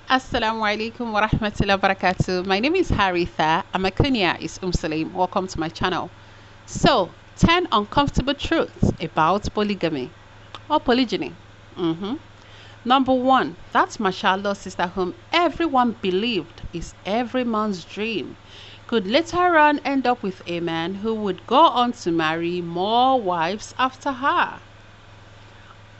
Assalamu alaikum wa rahmatullahi wa barakatuh. My name is Haritha and my kunya is Salim. Welcome to my channel. So, 10 uncomfortable truths about polygamy or polygyny. Number 1, that mashallah sister whom everyone believed is every man's dream could later on end up with a man who would go on to marry more wives after her.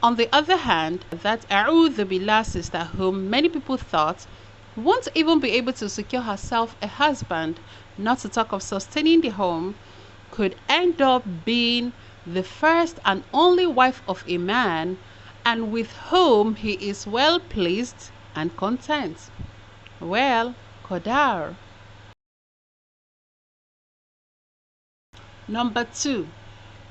On the other hand, that A'udhu Billah sister whom many people thought won't even be able to secure herself a husband, not to talk of sustaining the home, could end up being the first and only wife of a man and with whom he is well pleased and content. Well, Qadar. Number 2,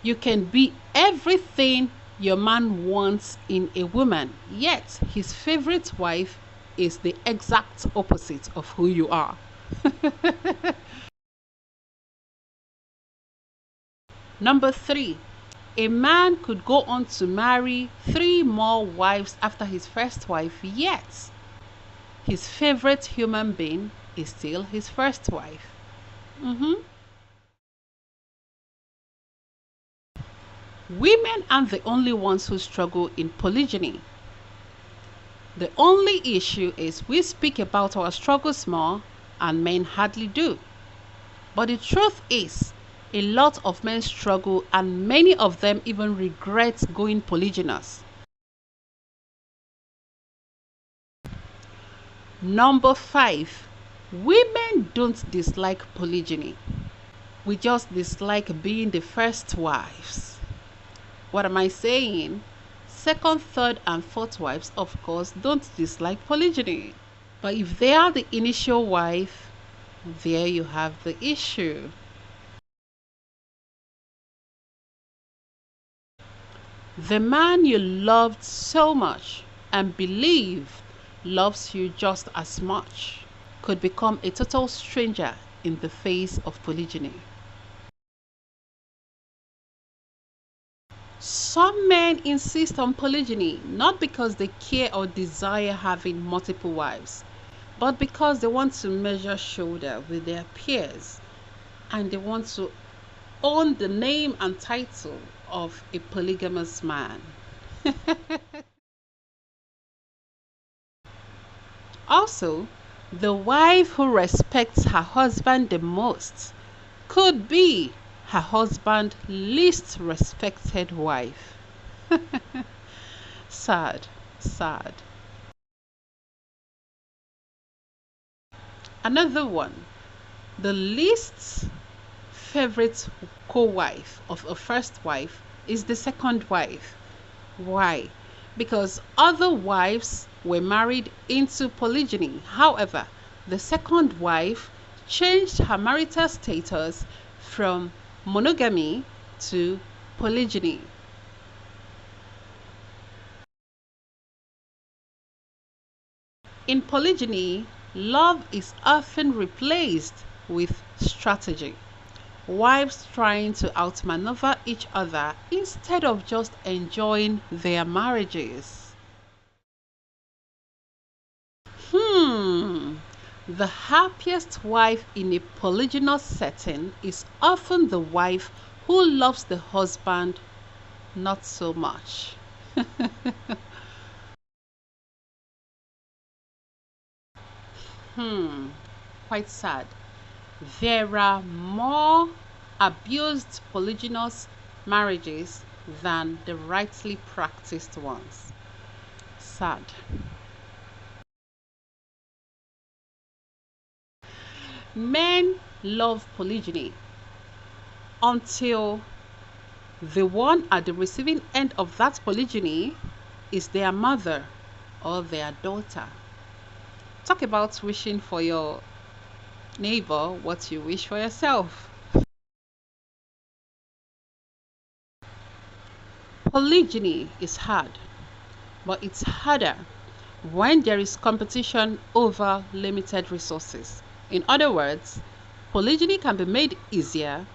you can be everything your man wants in a woman, yet his favorite wife is the exact opposite of who you are. Number 3, a man could go on to marry 3 more wives after his first wife, yet his favorite human being is still his first wife. Women aren't the only ones who struggle in polygyny. The only issue is we speak about our struggles more and men hardly do. But the truth is, a lot of men struggle and many of them even regret going polygynous. Number 5, women don't dislike polygyny. We just dislike being the first wives. What am I saying? Second, third, and fourth wives, of course, don't dislike polygyny. But if they are the initial wife, there you have the issue. The man you loved so much and believe loves you just as much could become a total stranger in the face of polygyny. Some men insist on polygyny not because they care or desire having multiple wives, but because they want to measure shoulder with their peers and they want to own the name and title of a polygamous man. Also, the wife who respects her husband the most could be her husband's least respected wife. Sad, sad. Another one, the least favorite co-wife of a first wife is the second wife. Why? Because other wives were married into polygyny. However, the second wife changed her marital status from monogamy to polygyny. In polygyny, love is often replaced with strategy. Wives trying to outmaneuver each other instead of just enjoying their marriages. The happiest wife in a polygynous setting is often the wife who loves the husband not so much. Quite sad. There are more abused polygynous marriages than the rightly practiced ones. Sad. Men love polygyny until the one at the receiving end of that polygyny is their mother or their daughter. Talk about wishing for your neighbor what you wish for yourself. Polygyny is hard, but it's harder when there is competition over limited resources. In other words, polygyny can be made easier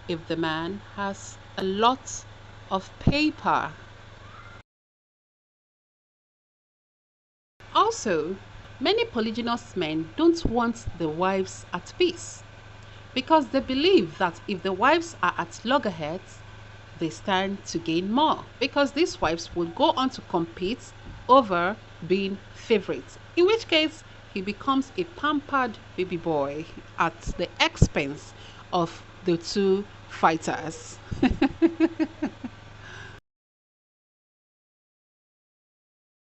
if the man has a lot of paper. Also, Many polygynous men don't want the wives at peace because they believe that if the wives are at loggerheads, they stand to gain more because these wives will go on to compete over being favorites, in which case he becomes a pampered baby boy at the expense of the two fighters.